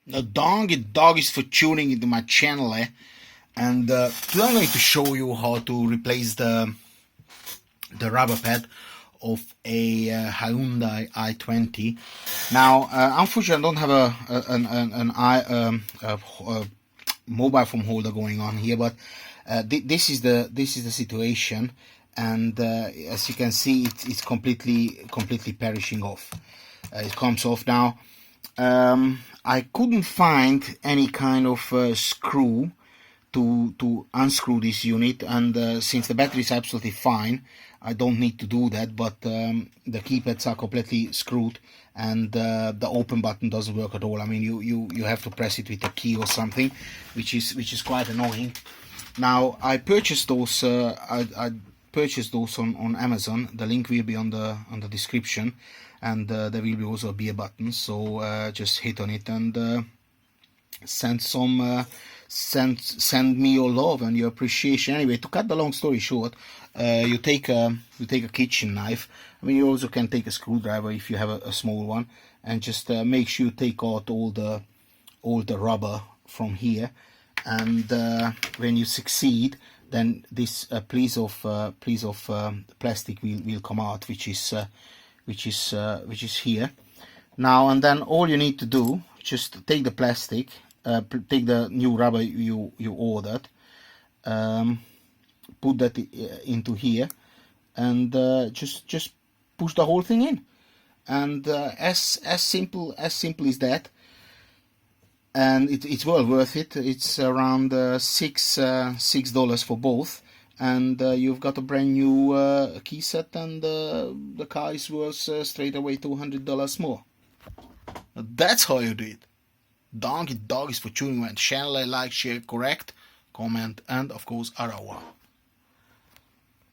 The dog is for tuning into my channel, and today I'm going to show you how to replace the rubber pad of a Hyundai i20. Now, unfortunately, I don't have a mobile phone holder going on here, but this is the situation, and as you can see, it's completely perishing off. It comes off now. I couldn't find any kind of screw to unscrew this unit, and since the battery is absolutely fine, I don't need to do that, but the keypads are completely screwed, and the open button doesn't work at all. I mean, you have to press it with a key or something, which is quite annoying. Now, I purchased those I purchased those on Amazon. The link will be on the description, and there will be also a beer button, so just hit on it and send me your love and your appreciation. Anyway, to cut the long story short, you take a kitchen knife. I mean, you also can take a screwdriver if you have a small one, and just make sure you take out all the rubber from here. And when you succeed, then this piece of plastic will come out, which is here. Now and then, all you need to do, just take the plastic, take the new rubber you ordered, put that into here, and just push the whole thing in, and as simple as that. And it's well worth it. It's around $6 for both, and you've got a brand new key set, and the car is worth straight away $200 more. That's how you do it. Dog is for tuning my channel. Like, share, correct, comment, and of course, au revoir.